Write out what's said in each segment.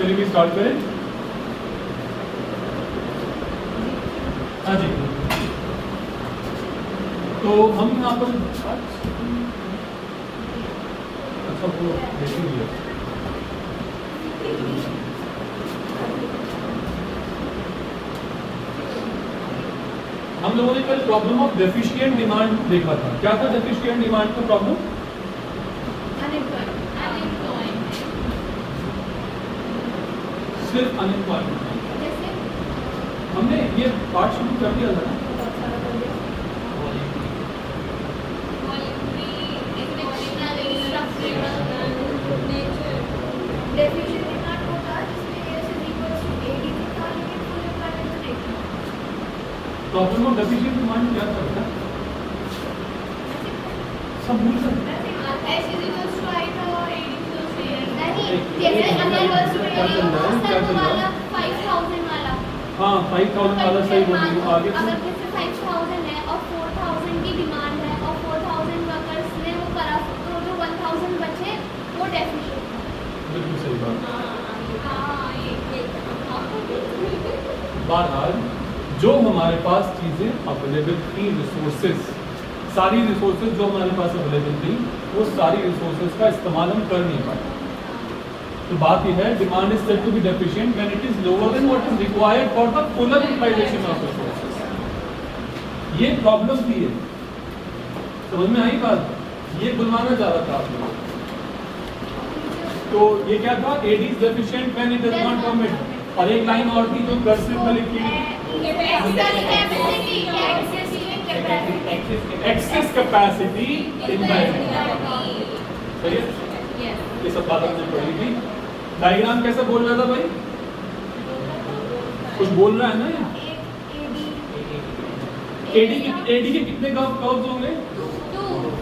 चलिए भी स्टार्ट करें। हाँ जी, तो हम यहाँ पर अच्छा वो देख लीजिए। हम लोगों ने कल प्रॉब्लम ऑफ डेफिशिएंट डिमांड देखा था। क्या था डेफिशिएंट डिमांड का प्रॉब्लम? सिर्फ अनएम्प्लॉयमेंट। हमने ये पार्ट शुरू कर दिया था ना। प्रॉब्लम ऑफ डेफिशिएंट डिमांड क्या था बेटा? सब भूल सकते हैं। हाँ 5000 वाला सही बोल रही हूँ। आगे अगर जैसे 5000 है और 4000 की डिमांड है और 4000 वर्कर्स ने वो करा, तो जो 1000 बचे वो डेफिशिएंट है। बिल्कुल सही बात। बहरहाल जो हमारे पास चीज़ें अवेलेबल थी, रिसोर्सेज, सारी रिसोर्सेज जो हमारे पास अवेलेबल थी, वो सारी रिसोर्सेज का इस्तेमाल हम कर नहीं पाए। तो बात यह है, demand is said to be deficient when it is lower than what is required for the fuller utilization of resources. ये प्रॉब्लम थी। समझ में आई बात? ये बुलवाना चाह रहा था आप लोगों को। तो ये क्या था? AD is deficient when it does not permit. और एक लाइन और थी जो कर्सिव में लिखी, एक्सेस कैपेसिटी इन द सही है। ये सब बात हमने पढ़ी थी। डायग्राम कैसा बोल रहा था भाई? कुछ बोल रहा है ना ये? एडी के कितने कर्व्स होंगे?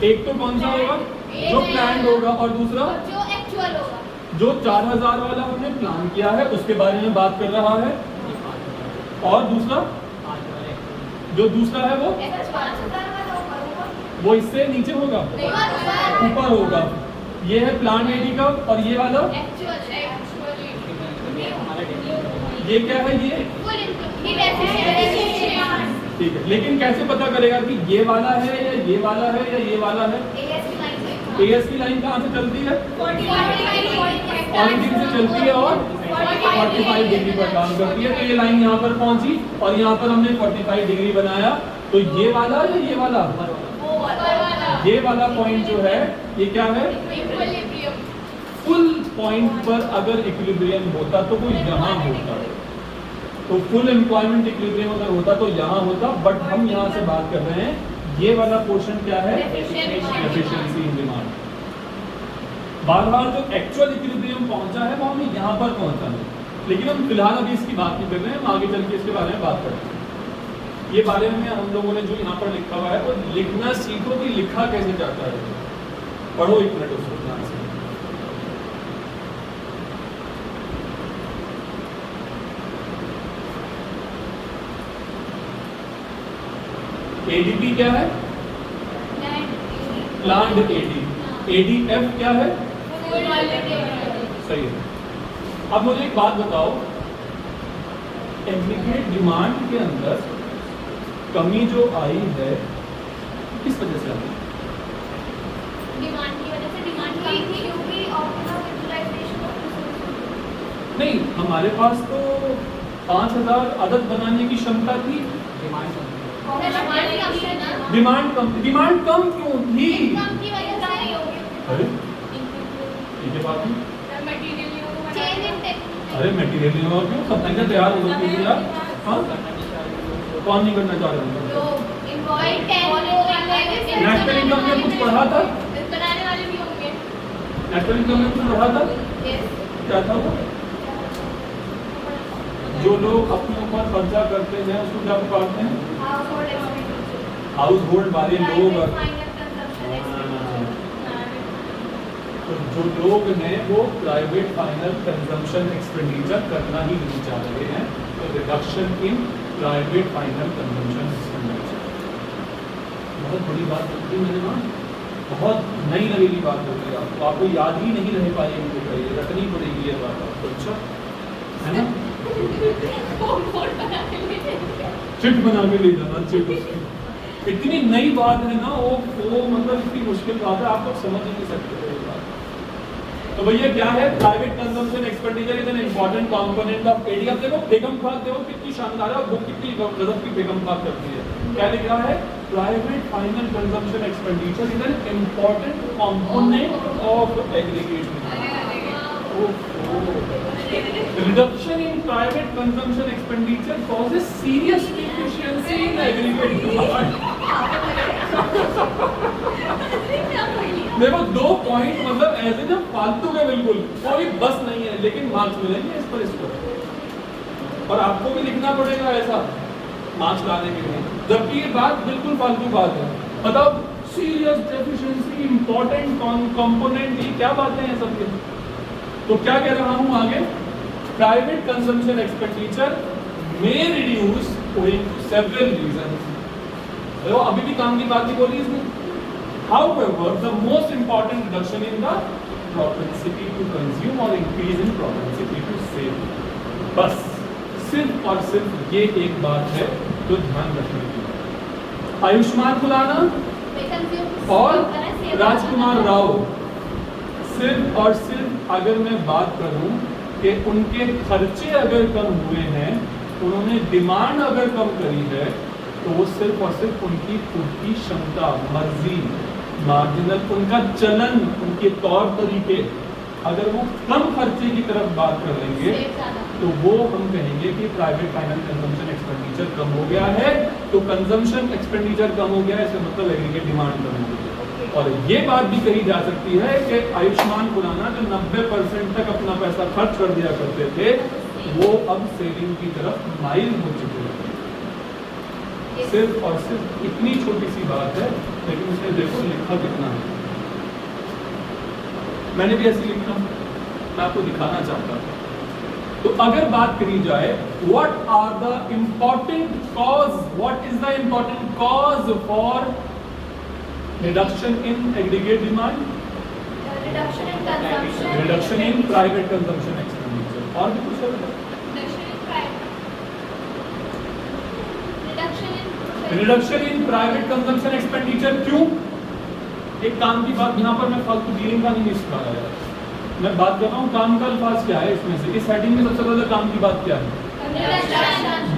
एक तो कौन सा होगा? जो प्लान होगा, और दूसरा जो एक्चुअल होगा। जो 4000 वाला हमने प्लान किया है उसके बारे में बात कर रहा है। और दूसरा जो दूसरा है वो इससे नीचे होगा, ऊपर होगा। ये है प्लान एडी का, और ये वाला ये क्या है? ये ठीक है। लेकिन कैसे पता करेगा कि ये वाला है या ये वाला है या ये वाला है? एएस की लाइन कहाँ से चलती है? ऑरिजिन से चलती है और 45 डिग्री पर काम करती है। तो ये लाइन यहाँ पर पहुंची और यहाँ पर हमने 45 डिग्री बनाया। तो ये वाला या ये वाला? ये वाला पॉइंट जो है ये क्या है? फुल पॉइंट पर अगर इक्विलिब्रियम होता तो वो यहाँ होता। तो फुल एम्प्लॉयमेंट इक्विलिब्रियम अगर होता तो यहाँ होता। बट हम यहाँ से बात कर रहे हैं, ये वाला पोर्शन क्या है? Efficiency in demand. बार-बार जो एक्चुअल इक्विलिब्रियम पहुंचा है वो हमें यहाँ पर पहुंचा है। लेकिन हम फिलहाल अभी इसकी बात नहीं कर रहे हैं, हम आगे चल के इसके बारे में बात करेंगे। ये बारे में हम लोगों ने जो यहाँ पर लिखा हुआ है वो लिखना सीखो कि लिखा कैसे जाता है। पढ़ो एक मिनट उसको ध्यान से। एडीपी क्या है? Planned AD. एडीएफ क्या है? सही है। अब मुझे एक बात बताओ, एग्रीगेट डिमांड के अंदर कमी जो आई है किस वजह से आई? डिमांड की वजह से। डिमांड कम थी क्योंकि ऑप्टिमम यूटिलाइजेशन ऑफ रिसोर्सेज। नहीं, हमारे पास तो 5000 अदद बनाने की क्षमता थी। डिमांड कम क्यों थी? कम की वजह से अरे ठीक है बात नहीं। Change in technology. अरे मटेरियल नहीं हुआ क्यों? सब चीजें तैयार हो सकती है यार। हाँ कौन नहीं करना चाह रहे हैं? तो इनवॉइस टेक्नोलॉजी नेशनल इनकम में कुछ पढ़ा था? बनाने वाले भी होंगे। नेशनल इनकम में कुछ पढ़ा था? यस। क्या था वो? जो लोग अपने ऊपर खर्चा करते हैं उसको क्या पुकारते हैं? हाउस होल्ड वाले लोग। तो जो लोग हैं वो प्राइवेट फाइनल कंजम्पशन एक्सपेंडिचर करना ही नहीं चाह रहे हैं। तो reduction in private final consumption expenditure बहुत बड़ी बात होती है। मैंने वहाँ बहुत नई नवीली बात होती है। आपको याद ही नहीं रह पाएगी, रखनी पड़ेगी ये बात आपको। अच्छा है ना? वो बोर्ड बना के ले जाएंगे। चिट बना के ले जाना, चिट उसकी। इतनी नई बात है ना, वो मतलब इतनी मुश्किल बात है, आप लोग समझ ही नहीं सकते ये बात। तो भैया क्या है, private consumption expenditure is an important component of AD. अब देखो बेगम खान, देखो कितनी शानदार है, बुक कितनी गजब की बेगम खान करती है। क्या लिख रहा है, private final consumption expenditure is an important component of aggregate. Reduction in private consumption expenditure causes serious deficiency in aggregate demand. देखो 2 पॉइंट मतलब ऐसे ना फालतू के, बिल्कुल कोई बस नहीं है, लेकिन मार्क्स मिलेंगे इस पर, इसको। और आपको भी लिखना पड़ेगा ऐसा मार्क्स लाने के लिए, जबकि ये बात बिल्कुल फालतू बात है। बताओ, सीरियस डेफिशिएंसी, इंपॉर्टेंट कंपोनेंट, ये क्या बातें हैं सबके। तो क्या कह रहा हूं आगे, private consumption expenditure may reduce owing to several reasons. देखो अभी भी काम की बात नहीं बोली इसमें। However, the most important reduction in the propensity to consume or increase in propensity to save. बस सिर्फ और सिर्फ ये एक बात है जो ध्यान रखने की। आयुष्मान खुराना और राजकुमार राव, सिर्फ और सिर्फ अगर मैं बात करूं कि उनके खर्चे अगर कम हुए हैं, उन्होंने डिमांड अगर कम करी है, तो वो सिर्फ और सिर्फ उनकी खुद की क्षमता, मर्जी, मार्जिनल, उनका चलन, उनके तौर तरीके, अगर वो कम खर्चे की तरफ बात करेंगे तो वो हम कहेंगे कि प्राइवेट फाइनल कंजम्पशन एक्सपेंडिचर कम हो गया है। तो कंजम्पशन एक्सपेंडिचर कम हो गया है, इसका मतलब एग्रीगेट डिमांड कम हो गई है। और ये बात भी कही जा सकती है कि आयुष्मान खुराना जो 90% तक अपना पैसा खर्च कर दिया करते थे, वो अब सेविंग की तरफ माइल हो चुके हैं। सिर्फ और सिर्फ इतनी छोटी सी बात है, लेकिन उसने देखो लिखा कितना है। मैंने भी ऐसे लिखा, मैं आपको दिखाना चाहता था। तो अगर बात करी जाए, what are the important cause, what is the important cause for reduction in aggregate demand, reduction in consumption, reduction in private consumption expenditure, और भी कुछ है? reduction in private consumption expenditure। क्यों? एक काम की बात यहाँ पर मैं फालतू डीलिंग का नहीं सिखा रहा है, मैं बात कर रहा हूँ काम का अल्फाज क्या है इसमें से। इस हेडिंग में सबसे पहले काम की बात क्या है,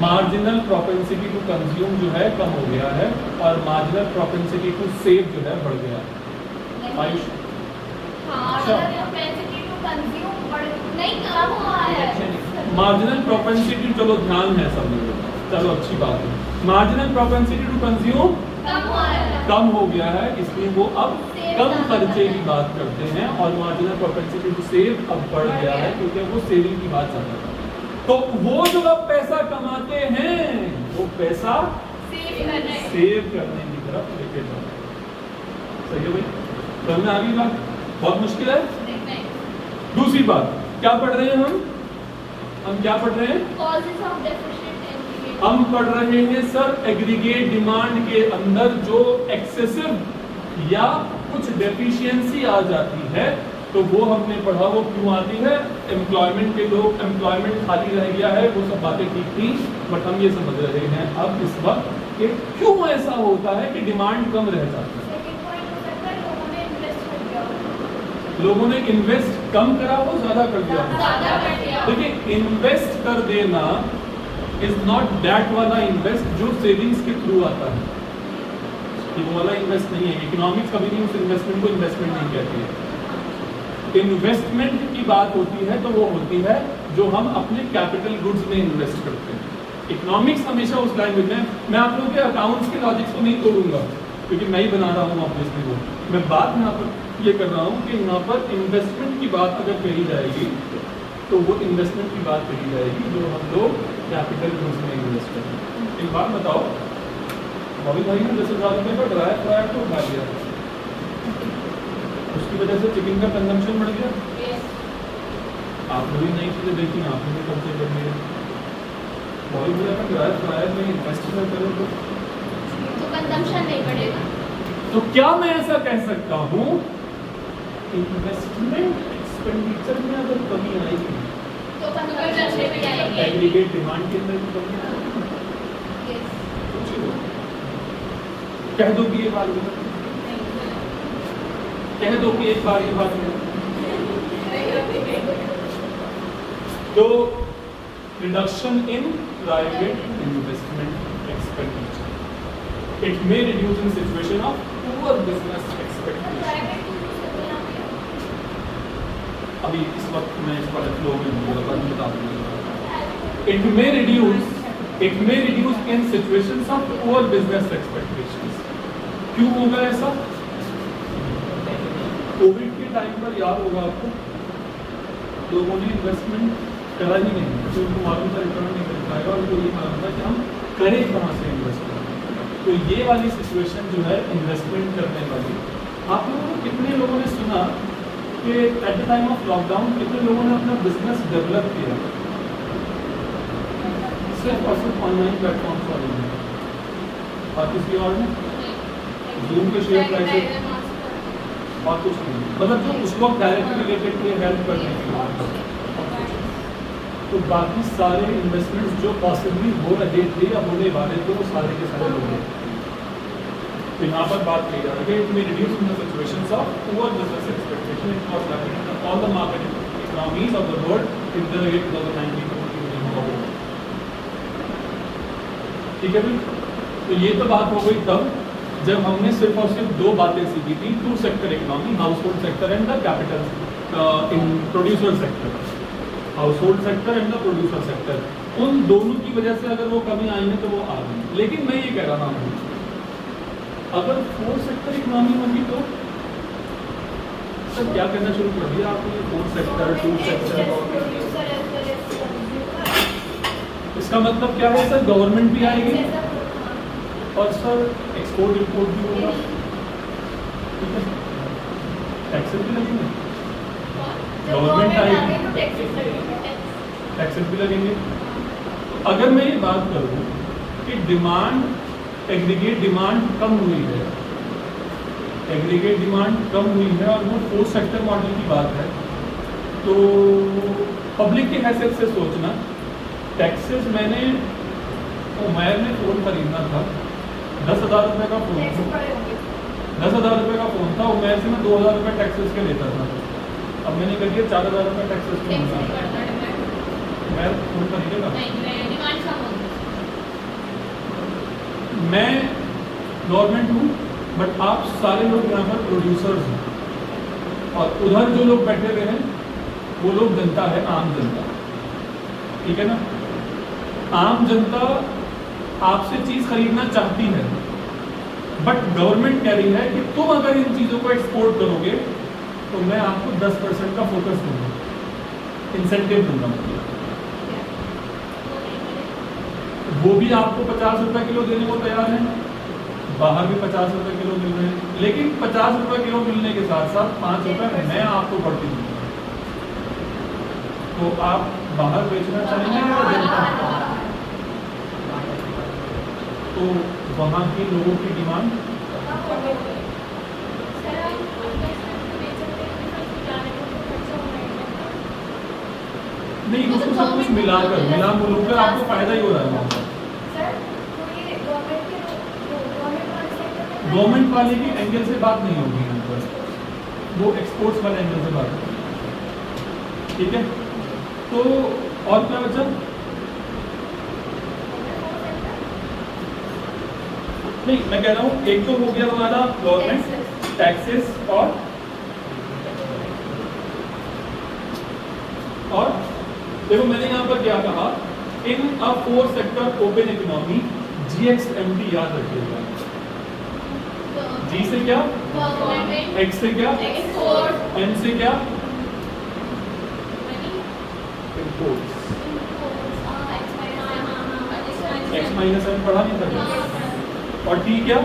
मार्जिनल प्रोपेंसिटी टू कंज्यूम जो है कम हो गया है, और मार्जिनल प्रोपेंसिटी टू सेव जो है बढ़ गया है। आयुष, मार्जिनल प्रोपेंसिटी, चलो ध्यान है सब लोगों, चलो अच्छी बात है। मार्जिनल प्रोपेंसिटी टू कंज्यूम कम हो गया है, इसलिए वो अब कम खर्चे की बात करते हैं, और मार्जिनल प्रोपेंसिटी टू सेव अब बढ़ गया है, क्योंकि वो सेविंग की बात चल रहा है। तो वो जो अब पैसा कमाते हैं, वो पैसा सेव करने की तरफ लेके जाओ। सही है भाई, समझ में आ गई बात? बहुत मुश्किल है। दूसरी बात क्या पढ़ रहे हैं हम क्या पढ़ रहे हैं? Causes of deficient aggregate। हम पढ़ रहे हैं सर एग्रीगेट डिमांड के अंदर जो एक्सेसिव या कुछ डेफिशिएंसी आ जाती है, तो वो हमने पढ़ा वो क्यों आती है। एम्प्लॉयमेंट के लोग, एम्प्लॉयमेंट खाली रह गया है, वो सब बातें ठीक थी, बट हम ये समझ रहे हैं अब इस वक्त कि क्यों ऐसा होता है कि डिमांड कम रह जाती है। लोगों ने इन्वेस्ट कम करा, वो ज्यादा कर दिया। देखिए, इन्वेस्ट कर देना इज नॉट दैट वाला इन्वेस्ट जो सेविंग्स के थ्रू आता है, वो वाला इन्वेस्ट नहीं है। इकोनॉमिक्स कभी नहीं उस इन्वेस्टमेंट को इन्वेस्टमेंट नहीं कहती है। इन्वेस्टमेंट की बात होती है तो वो होती है जो हम अपने कैपिटल गुड्स में इन्वेस्ट करते हैं। इकोनॉमिक्स हमेशा उस लैंग्वेज में, मैं आप लोगों के अकाउंट्स के लॉजिक्स को नहीं तोड़ूंगा क्योंकि मैं ही बना रहा हूँ ऑब्वियसली वो। मैं बात यहाँ पर ये कर रहा हूँ कि यहाँ पर इन्वेस्टमेंट की बात अगर कही जाएगी तो वो इन्वेस्टमेंट की बात कही जाएगी जो हम लोग कैपिटल गुड्स में इन्वेस्ट करते हैं। एक बात बताओ, बॉबी भाई ने 10,000 रुपये का ड्रायर फ्रायर तो उठा लिया, उसकी वजह से चिकन का कंजम्पशन बढ़ गया। आप लोग नई चीज़ें देखी, आपने भी खर्चे कर लिए। बॉबी भाई अगर ड्रायर फ्रायर में इन्वेस्ट करें तो कंजम्पशन नहीं बढ़ेगा। तो क्या मैं ऐसा कह सकता हूँ, इन्वेस्टमेंट एक्सपेंडिचर में अगर कमी आएगी तो 15% पे आएंगे। एग्रीगेट डिमांड के अंदर भी कमी है। Yes. कह दो कि ये बात कह दो कि एक बार ये बात तो reduction in private investment expenditure, it may reduce in situation of poor business expectation. Private to use करते हैं यहाँ पे। अभी इस वक्त मैं इस पर फ्लो में हूँ, पर बता दूंगा। It may reduce in situations of poor business expectations. क्यों होगा ऐसा? कोविड के टाइम पर याद होगा आपको, लोगों ने इन्वेस्टमेंट करा ही नहीं, क्योंकि उनको मालूम था रिटर्न नहीं कर पाएगा, और उनको ये मालूम था कि हम करें कहाँ से इन्वेस्टमेंट। तो ये वाली सिचुएशन जो है इन्वेस्टमेंट करने वाली, आप लोगों को कितने लोगों ने सुना कि at the time of lockdown कितने लोगों ने अपना बिजनेस डेवलप किया सिर्फ और सिर्फ ऑनलाइन प्लेटफॉर्म पर, और किसी और ने जूम के शेयर प्राइसेस और कुछ नहीं, मतलब जो उस वक्त डायरेक्टली रिलेटेड थे हेल्प करने के लिए। तो बाकी सारे इन्वेस्टमेंट्स जो पॉसिबली हो रहे थे या होने वाले थे वो सारे के सारे लोग हैं। तो यहाँ पर बात की जा रही है it may reduce in the situations of poor business expectation in all the market economies of the world in the year 2019। ठीक है भाई, तो ये तो बात हो गई तब जब हमने सिर्फ और सिर्फ दो बातें सीखी थी, two sector economy, household sector and the capital in producer sector, household sector and the producer sector. उन दोनों की वजह से अगर वो कमी आई है तो वो आ गई। लेकिन मैं ये कह रहा हूँ अगर फोर्थ सेक्टर इकोनॉमी होगी तो सर क्या करना शुरू कर दिया आपने, फोर्थ सेक्टर, टू सेक्टर, इसका मतलब क्या है सर, गवर्नमेंट भी आएगी और सर एक्सपोर्ट इंपोर्ट भी होगा, ठीक है, टैक्सेस भी लगेंगे, गवर्नमेंट आएगी, टैक्सेस भी लगेंगे। अगर मैं ये बात करूँ कि डिमांड, एग्रीगेट डिमांड कम हुई है, एग्रीगेट डिमांड कम हुई है और वो फोर्थ सेक्टर मॉडल की बात है, तो पब्लिक की हैसियत से सोचना, टैक्सेस मैंने उमैर में फ़ोन खरीदना था, 10,000 रुपये का फ़ोन था, 10,000 रुपये का फ़ोन था, उमैर से मैं 2,000 रुपये टैक्सेस के लेता था। अब मैंने कर दिया 4,000 रुपये टैक्सेस के लेता, मैं फ़ोन खरीदेगा, मैं गवर्नमेंट हूँ बट आप सारे लोग यहाँ पर प्रोड्यूसर्स हैं, और उधर जो लोग बैठे हुए हैं वो लोग जनता है, आम जनता, ठीक है ना। आम जनता आपसे चीज़ खरीदना चाहती है, बट गवर्नमेंट कह रही है कि तुम अगर इन चीज़ों को एक्सपोर्ट करोगे तो मैं आपको 10% का फोकस दूंगा, इंसेंटिव दूंगा, वो भी आपको 50 रुपये किलो देने को तैयार है, बाहर भी 50 रुपये किलो मिल रहे हैं, लेकिन 50 रुपये किलो मिलने के साथ साथ 5 रुपये मैं आपको बढ़ती दूँगा। तो आप बाहर बेचना चाहेंगे या जनता? तो वहाँ के लोगों की डिमांड नहीं, उसको सब कुछ मिला मिलकर आपको फायदा ही हो रहा है। गवर्नमेंट वाले की एंगल से बात नहीं होगी यहाँ पर, वो एक्सपोर्ट्स वाले एंगल से बात होगी, ठीक है। तो और क्या बचा? नहीं, मैं कह रहा हूँ एक तो हो गया हमारा गवर्नमेंट, टैक्सेस, और देखो मैंने यहाँ पर क्या कहा, in a four sector open economy, GXMT याद रखिएगा। G से क्या, X से क्या, M से क्या, इम्पोर्ट्स, X माइनस M पढ़ा नहीं था, और T क्या,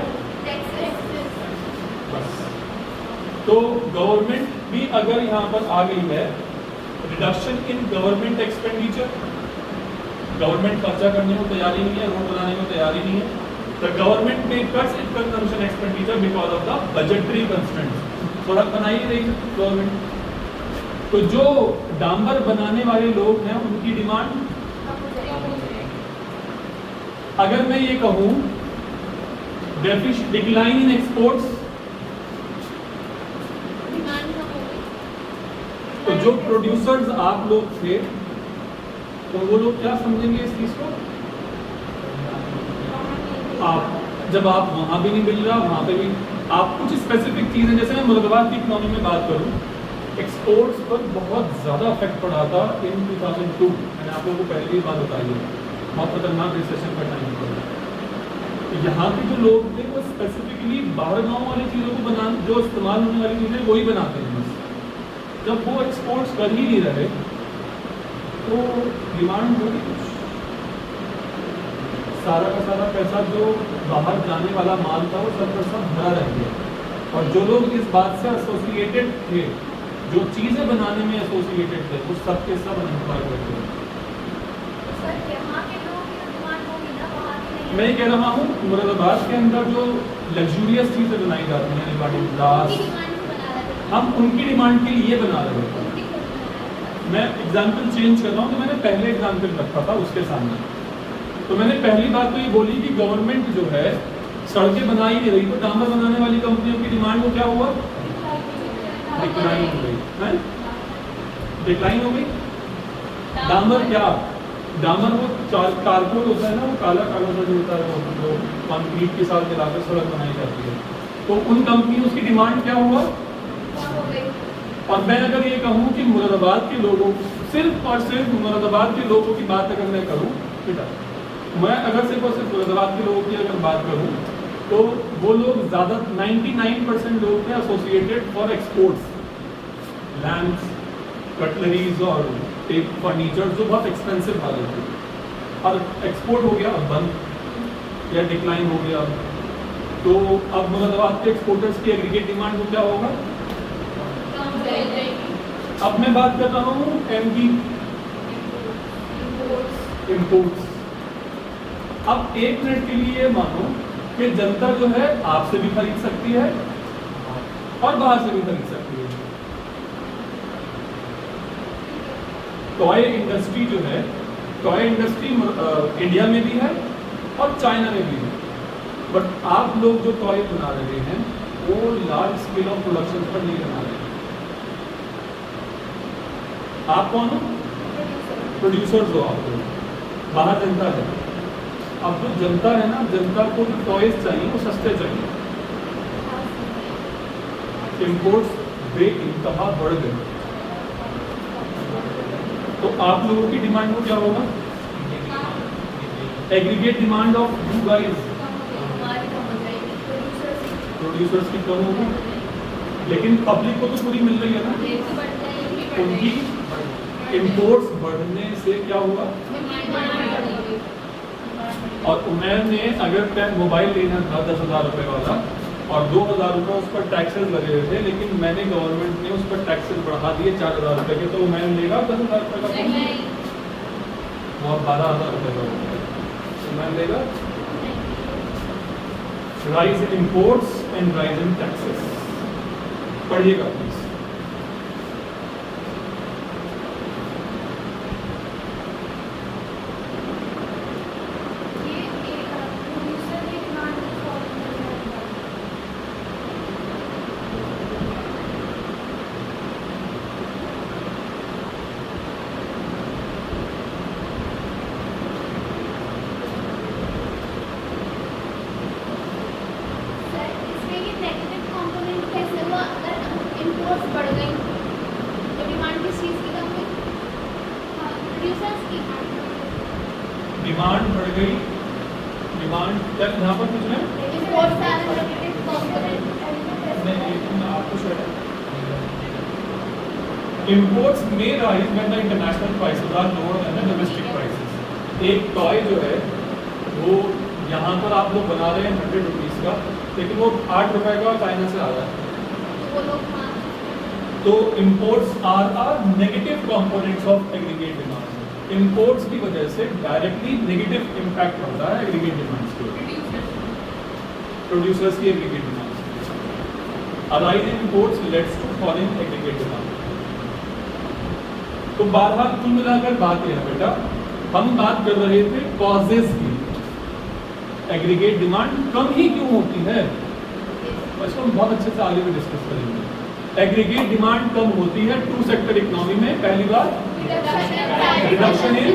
बस। तो गवर्नमेंट भी अगर यहाँ पर आ गई है, reduction in government expenditure, government खर्चा करने को तैयारी नहीं है, रोड बनाने को तैयारी नहीं है, द गवर्नमेंट में cuts in consumption expenditure because of the budgetary constraints, थोड़ा बना ही रही गवर्नमेंट। तो जो डांबर बनाने वाले लोग हैं उनकी डिमांड, अगर मैं ये कहूं डिक्लाइन इन एक्सपोर्ट्स, तो जो प्रोड्यूसर्स आप लोग थे तो वो लोग क्या समझेंगे इस चीज को? आप जब आप वहां भी नहीं मिल रहा, वहां पे भी आप कुछ स्पेसिफिक चीजें, जैसे मैं मुल्कवाद की इकोनॉमी में बात करूं, एक्सपोर्ट्स पर बहुत ज़्यादा इफेक्ट पड़ा था इन 2002। मैंने आप लोगों को पहले भी बात बताई है, बहुत खतरनाक रिसेशन का टाइम था। तो यहाँ के जो लोग थे वो स्पेसिफिकली बाहर गाँव वाली चीज़ों को बना, जो इस्तेमाल होने वाली चीज़ें वही बनाते हैं बस। जब वो एक्सपोर्ट्स कर ही नहीं रहे तो डिमांड होगी कुछ, सारा का सारा पैसा जो बाहर जाने वाला माल था वो सब का सब भरा रह गया। और जो लोग इस बात से एसोसिएटेड थे, जो चीजें बनाने में एसोसिएटेड थे, वो सब के सब अनएम्प्लॉयड बैठे। मैं कह रहा हूँ मुरादाबाद के अंदर जो लग्जूरियस चीजें बनाई जाती हैं, रिगार्डिंग ग्लास, हम उनकी डिमांड के लिए बना रहे हैं। मैं एग्जाम्पल चेंज कर रहा हूँ, तो मैंने पहले एग्जाम्पल रखा था उसके सामने। तो मैंने पहली बात तो ये बोली कि गवर्नमेंट जो है सड़कें बना ही नहीं रही, तो डांबर बनाने वाली कंपनियों की डिमांड को क्या हुआ? डिक्लाइन हो गई है, डिक्लाइन हो गई। डामर क्या? डामर वो कारकोल होता है ना, वो काला काला सा जो होता है, वो कंक्रीट के साथ मिलाकर सड़क बनाई जाती है। तो उन कंपनियों की डिमांड क्या हुआ? और मैं अगर ये कहूँ कि मुरादाबाद के लोगों, सिर्फ और सिर्फ मुरादाबाद के लोगों की बात अगर मैं करूँ बेटा, मैं अगर सिर्फ और सिर्फ मुरादाबाद के लोगों की अगर बात करूँ तो वो लोग ज़्यादा 99% लोग थे associated for exports, lamps, cutleries और टेप फर्नीचर जो बहुत एक्सपेंसिव वाले थे, और एक्सपोर्ट हो गया अब बंद या डिक्लाइन हो गया। तो अब मुरादाबाद के एक्सपोर्टर्स की एग्रीगेट डिमांड को क्या होगा? अब मैं बात कर रहा हूँ एमपी इंपोर्ट्स। अब एक मिनट के लिए मानो कि जनता जो है आपसे भी खरीद सकती है और बाहर से भी खरीद सकती है। टॉय इंडस्ट्री जो है, टॉय इंडस्ट्री इंडिया में भी है और चाइना में भी है, बट आप लोग जो टॉय बना रहे हैं वो लार्ज स्केल ऑफ प्रोडक्शन पर नहीं बना रहे हैं। आप कौन हो? प्रोड्यूसर्स हो आप लोग, बाहर जनता है। अब जो जनता है ना, जनता को जो टॉयज चाहिए वो सस्ते चाहिए। इंपोर्ट्स बेइंतहा बढ़ गए, तो आप लोगों की डिमांड को क्या होगा? Aggregate demand of you guys, producers की कम होगी, लेकिन पब्लिक को तो पूरी मिल रही है ना। उनकी इंपोर्ट्स बढ़ने से क्या हुआ? और उमैर ने अगर मोबाइल लेना था 10,000 रुपये वाला और 2,000 रुपये उस पर टैक्सेस लगे हुए थे, लेकिन मैंने गवर्नमेंट ने उस पर टैक्सेस बढ़ा दिए 4,000 रुपये के, तो उमैर लेगा 10,000 रुपये का फोन? वो अब 12,000 रुपये का होगा, उमैर लेगा। Rise in imports and rise in taxes, पढ़िएगा प्लीज। डिमांड बढ़ गई, डिमांड क्या यहाँ पर कुछ है? Imports may rise when the international prices are lower than the domestic prices। एक टॉय जो है वो यहाँ पर आप लोग बना रहे हैं 100 रुपीज़ का, लेकिन वो 8 रुपए का चाइना से आ रहा है। तो imports are negative components of aggregate demand. Imports की वजह से डायरेक्टली नेगेटिव इम्पैक्ट पड़ता है एग्रीगेट डिमांड्स पे, प्रोड्यूसर्स की aggregate demands. A rise in imports leads to fall in aggregate demand. तो बहरहाल कुल मिलाकर बात यह है बेटा, हम बात कर रहे थे कॉजेज की। एग्रीगेट डिमांड कम ही क्यों होती है, इसको हम बहुत अच्छे से आगे भी डिस्कस करेंगे। एग्रीगेट डिमांड कम होती है टू सेक्टर इकोनॉमी में। पहली बात reduction in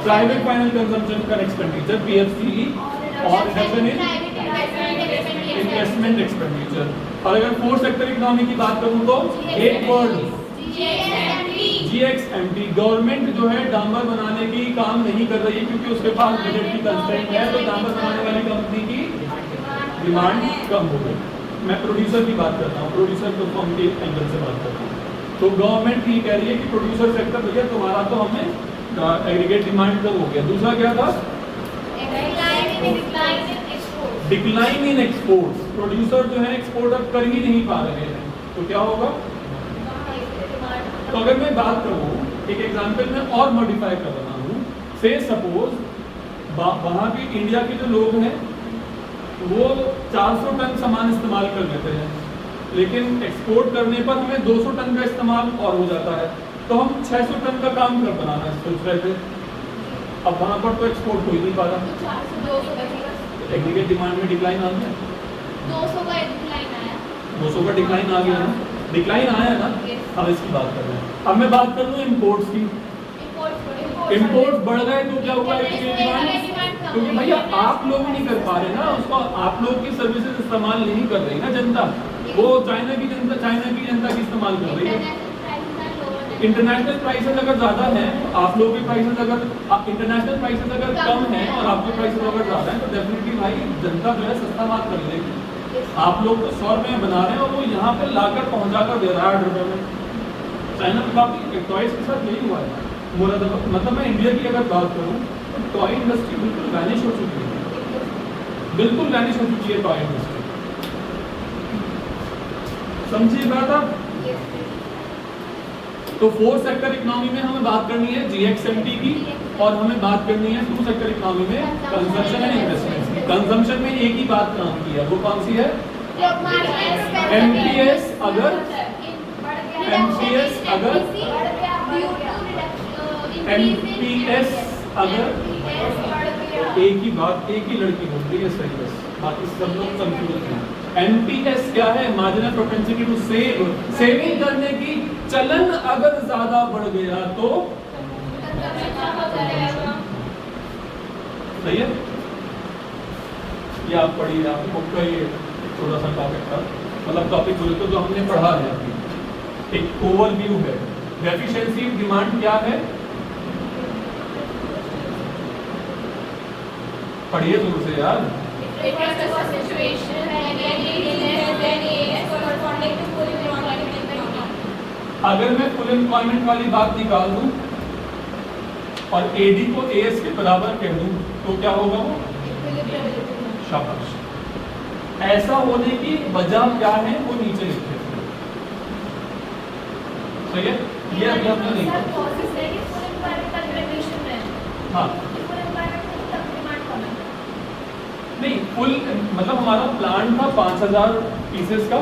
private final consumption का एक्सपेंडिचर PFCE और रिडक्शन इन इन्वेस्टमेंट एक्सपेंडिचर। और अगर फोर्थ सेक्टर इकोनॉमी की बात करूं तो एक वर्ड GXMT। गवर्नमेंट जो है डांबर बनाने की काम नहीं कर रही है क्योंकि उसके पास बजट की कंस्ट्रेंट है, तो डांबर बनाने वाली कंपनी की डिमांड कम हो गई। मैं प्रोड्यूसर की बात करता हूँ, प्रोड्यूसर तो फर्म के एंगल से बात करता हूँ। तो गवर्नमेंट ये कह रही है कि प्रोड्यूसर सेक्टर भैया तुम्हारा तो हमें एग्रीगेट डिमांड कम हो गया। दूसरा क्या था, डिक्लाइन इन एक्सपोर्ट्स। प्रोड्यूसर जो है एक्सपोर्ट अब कर ही नहीं पा रहे हैं, तो क्या होगा। तो अगर मैं बात करूं, एक एग्जांपल में और मॉडिफाई कर रहा हूं, से सपोज वहां के इंडिया के जो लोग हैं वो 400 टन सामान इस्तेमाल कर लेते हैं, लेकिन एक्सपोर्ट करने पर हमें 200 टन का इस्तेमाल और हो जाता है, तो हम 600 टन का काम कर बनाना सोच रहे थे। अब वहां पर तो एक्सपोर्ट हो ही नहीं पा रहा, एग्रीगेट डिमांड में डिक्लाइन आ गया, 200 का डिक्लाइन आया, 200 का डिक्लाइन आ गया ना, डिक्लाइन आया ना। अब इसकी बात कर रहे हैं। अब मैं बात कर लूँ इम्पोर्ट्स की। इम्पोर्ट बढ़ गए तो क्या हुआ, क्योंकि भैया आप लोग नहीं कर पा रहे ना उसको, आप लोग की सर्विसेज इस्तेमाल नहीं कर रही ना जनता, वो चाइना की जनता की इस्तेमाल कर रही है। इंटरनेशनल प्राइसेस अगर ज़्यादा हैं, आप लोगों के प्राइसेस अगर इंटरनेशनल प्राइसेस अगर कम हैं और आपके प्राइसेस अगर ज़्यादा हैं, तो डेफिनेटली भाई जनता जो है सस्ता माल कर लेगी। आप लोग तो 100 रुपये में बना रहे हैं और वो यहाँ पर लाकर पहुँचा कर दे रहा है 8 रुपये में। चाइना में काफ़ी टॉयज़ के साथ यही हुआ है। मतलब मैं इंडिया की अगर बात करूँ तो टॉय इंडस्ट्री बिल्कुल वैनिश हो चुकी है, बिल्कुल वैनिश हो चुकी है टॉय इंडस्ट्री। समझिए बात आप। तो फोर्थ सेक्टर इकोनॉमी में हमें बात करनी है GXMT की, और हमें बात करनी है टू सेक्टर इकोनॉमी में कंजम्पशन एंड इन्वेस्टमेंट की। कंजम्पशन में एक ही बात काम की है, वो कौन सी है, MPS अगर एक ही बात एक ही लड़की बोलती है सही, बस बाकी सब लोग कंफ्यूज हैं। MPS क्या है, marginal propensity to save, saving करने की चलन अगर ज्यादा बढ़ गया तो सही है। ये आप पढ़िए, आपको का ये थोड़ा सा टॉपिक था, मतलब टॉपिक बोले तो जो हमने पढ़ा है अभी, एक ओवरव्यू है। डेफिशिएंसी डिमांड क्या है, पढ़िए जोर से यार। अगर मैं फुल एम्प्लॉयमेंट वाली बात निकाल दूं और AD को AS के बराबर कह दूं तो क्या होगा, वो शाबाश। ऐसा होने की वजह क्या है वो नीचे लिखे, सही है। ये अभी हमने नहीं हाँ नहीं, फुल मतलब हमारा प्लान था 5000 पीसेस का।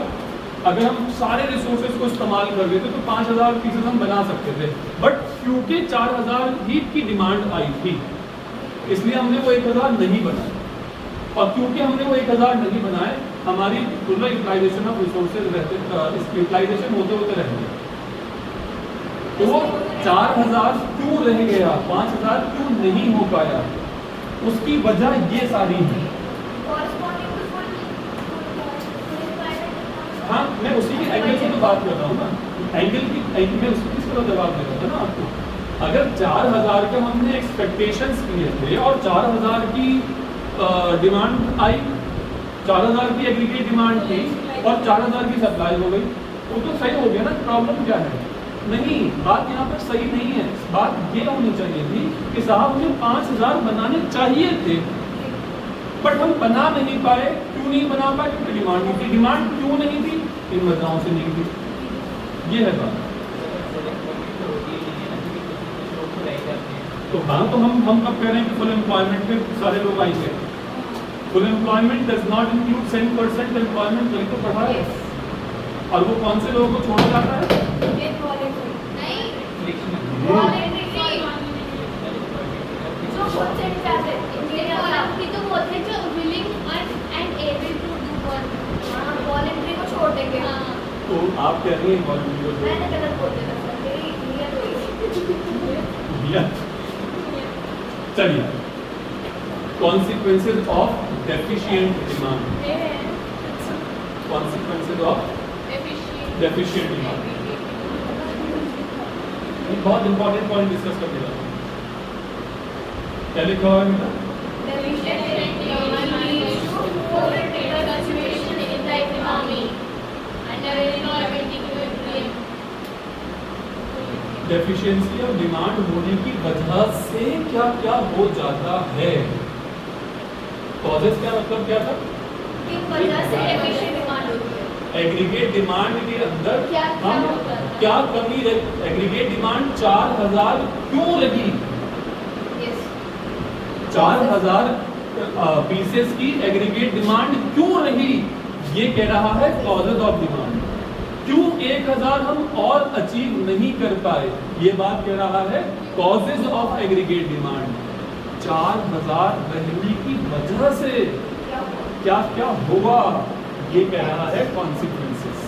अगर हम सारे रिसोर्सेज को इस्तेमाल कर लेते तो 5000 पीसेस हम बना सकते थे, बट क्योंकि 4000 ही की डिमांड आई थी इसलिए हमने वो 1000 नहीं बनाए, और क्योंकि हमने वो 1000 नहीं बनाए हमारी टोटल यूटिलाइजेशन ऑफ रिसोर्सेज रहते यूटिलाइजेशन होते होते रह गए। तो 4000 क्यों रह गया, 5000 क्यों नहीं हो पाया, उसकी वजह ये सारी है। हाँ, मैं उसी के एंगल से तो बात कर रहा हूँ ना, एंगल मैं उसी तरह जवाब दे रहा था ना आपको। अगर 4000 के हमने एक्सपेक्टेशंस किए थे और 4000 की डिमांड आई, 4000 की एग्रीगेट डिमांड थी और 4000 की सप्लाई हो गई, वो तो सही हो गया ना। प्रॉब्लम क्या है, नहीं, बात यहाँ पर सही नहीं है। बात ये होनी चाहिए थी कि साहब हमें 5000 बनाने चाहिए थे, बट हम बना नहीं पाए। क्यों नहीं बना पाए, क्योंकि डिमांड नहीं थी। डिमांड क्यों नहीं थी, इन वजहों से नहीं थी, ये है बात। तो हाँ, तो हम कब कह रहे हैं कि फुल एम्प्लॉयमेंट पे सारे लोग आएंगे। Full employment does not include 10% employment, वही तो पढ़ा है। और वो कौन से लोगों को छोड़ा जाता है, मैंने गलत बोल दिया सर, मेरी नियत हुई। चलिए, consequences of deficient demand, consequences of deficient demand, ये बहुत इंपॉर्टेंट पॉइंट डिस्कस कर दिया। क्या लिखा हुआ है बेटा? डेफिशिएंसी और डिमांड होने की वजह से क्या क्या हो जाता है। कॉजेस क्या मतलब क्या था? एग्रीगेट डिमांड के अंदर हम क्या कमी रही? एग्रीगेट डिमांड 4000 क्यों रही? 4000 पीसेस की एग्रीगेट डिमांड क्यों रही? ये कह रहा है कॉजेज ऑफ डिमांड। क्यों 1000 हम और अचीव नहीं कर पाए? ये बात कह रहा है कॉजेज ऑफ एग्रीगेट डिमांड। 4000 रहने की वजह से क्या क्या हुआ, ये कह रहा है कॉन्सिक्वेंसेस।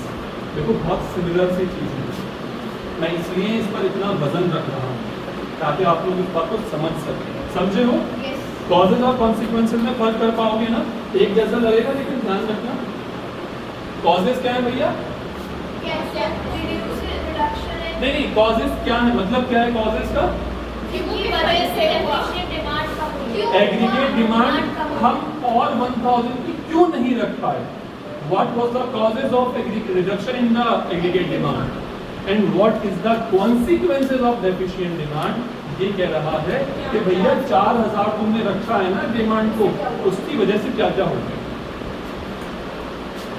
देखो बहुत सिमिलर सी चीज है, मैं इसलिए इस पर इतना वजन रख रहा हूँ ताकि आप लोग इस बात को समझ सकें। समझे हो? कॉजेज और कॉन्सिक्वेंसेस में फर्क कर पाओगे ना? एक जैसा लगेगा लेकिन ध्यान रखना कॉजेज क्या है भैया? नहीं, कॉजेज क्या है, मतलब क्या है कॉजेज का? एग्रीगेट डिमांड हम और 1000 की क्यों नहीं रख पाए? What was the causes of reduction in the aggregate demand and what is the consequences of deficient demand? ये कह रहा है कि भैया 4000 तुमने रखा है ना डिमांड को, उसकी वजह से क्या क्या हो गया।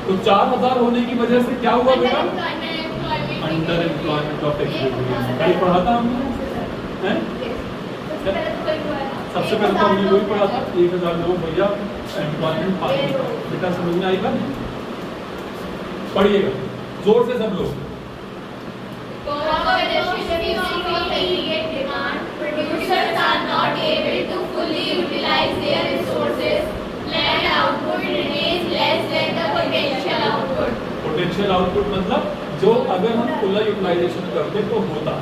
तो 4000 होने की वजह से क्या हुआ बेटा? Under employment of activity. कल पढ़ा था हमने, हैं? सबसे पहले तो हमने वही पढ़ा था 1000 लोग भैया एम्प्लॉयमेंट पाए। बेटा समझ में आएगा? पढ़िएगा जोर से सब लोग। Producers are not able to fully utilize their resources. Land output remains less than the potential output. Potential output मतलब जो अगर हम फुल यूटिलाइजेशन करते तो होता।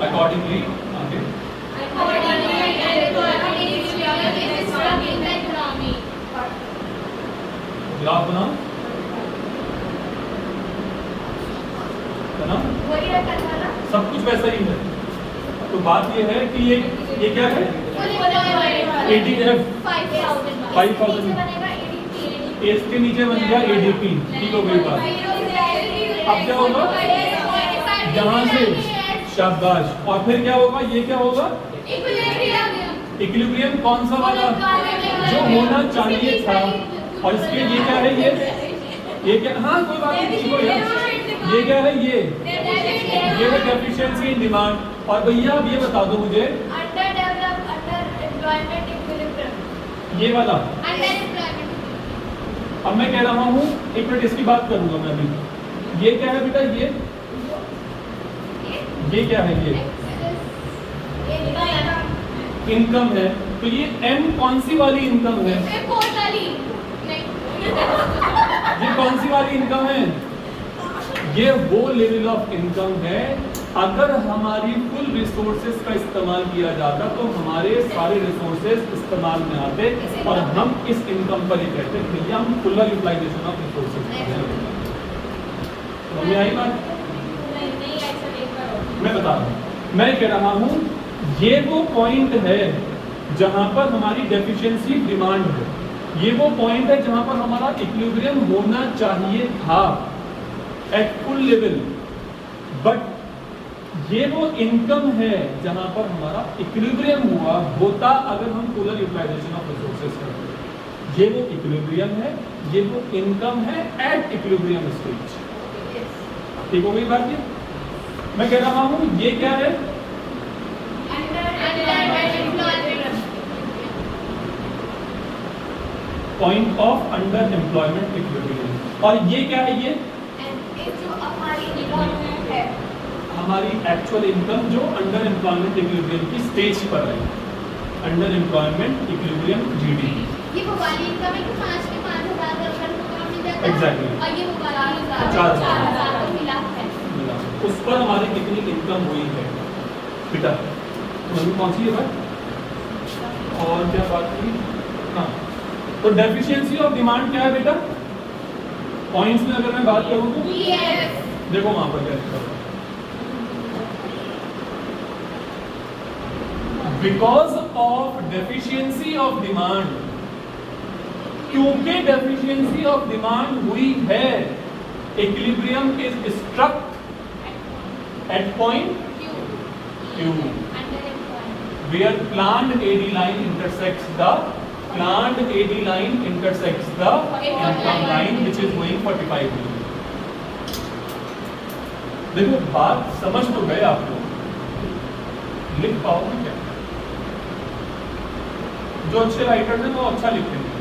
Accordingly, आगे। ग्राफ बनाओ, बनाओ। सब कुछ वैसा ही है। तो बात ये है कि ये क्या है? ADF 5000 इसके नीचे बन गया ADP। ठीक हो गई बात। अब क्या होगा? यहाँ से शाबाश, और फिर क्या होगा? ये क्या होगा? इक्विलिब्रियम कौन सा वाला? जो होना चाहिए था। और इसके ये क्या है? ये क्या? हाँ कोई बात नहीं, ठीक हो यार। ये क्या है? ये है डेफिशिएंसी इन डिमांड। और भैया अब ये बता दो मुझे, ये वाला अब मैं कह रहा हूँ, एक मिनट इसकी बात करूंगा मैं अभी। ये क्या है बेटा? ये क्या है? ये इनकम है। तो ये M कौन सी वाली इनकम है? ये कौन सी वाली इनकम है? ये वो लेवल ऑफ इनकम है, अगर हमारी फुल रिसोर्सेज का इस्तेमाल किया जाता तो हमारे सारे रिसोर्सेज इस्तेमाल में आते और हम इस इनकम पर ही कहते हैं भैया हम फुल यूटिलाइजेशन ऑफ रिसोर्सेज। समझ में आई बात? मैं बता रहा हूँ, मैं कह रहा हूँ ये वो पॉइंट है जहां पर हमारी डेफिशिएंसी डिमांड है। ये वो पॉइंट है जहां पर हमारा इक्विलिब्रियम होना चाहिए था एट फुल लेवल, बट ये वो इनकम है जहां पर हमारा इक्विलिब्रियम होता अगर हम फुल यूटिलाइजेशन ऑफ रिसोर्सेज करते। ये वो इक्विलिब्रियम है, ये वो इनकम है एट इक्विलिब्रियम स्टेज। ठीक हो गई बात? ये मैं कह रहा हूं ये क्या है? Point of under employment equilibrium. और ये क्या है? ये जो हमारी इनकम है, हमारी एक्चुअल इनकम जो अंडर एम्प्लॉयमेंट इक्विलिब्रियम की स्टेज पर है। Under employment equilibrium GDP। ये वो वाली इनकम है कि 5 के 5000 अगर तो काम मिल Exactly. और ये 12,000 4,000 4,000 तो मिला है। मिला। उस पर हमारी कितनी इनकम हुई है बेटा, तो कौन सी है बात, और क्या बात की, हाँ, तो डेफिशिएंसी ऑफ डिमांड क्या है बेटा, पॉइंट्स में अगर मैं बात करूं तो Yes. देखो वहां पर क्या लिखा हुआ है, because of deficiency of demand, क्योंकि डेफिशिएंसी ऑफ डिमांड हुई है, equilibrium is struck at point Q, where planned AD line intersects the income line which is going 45 degree. देखो बात समझ तो गए आप लोग, लिख पाओगे क्या, जो अच्छे राइटर्स हैं वो अच्छा लिखेंगे,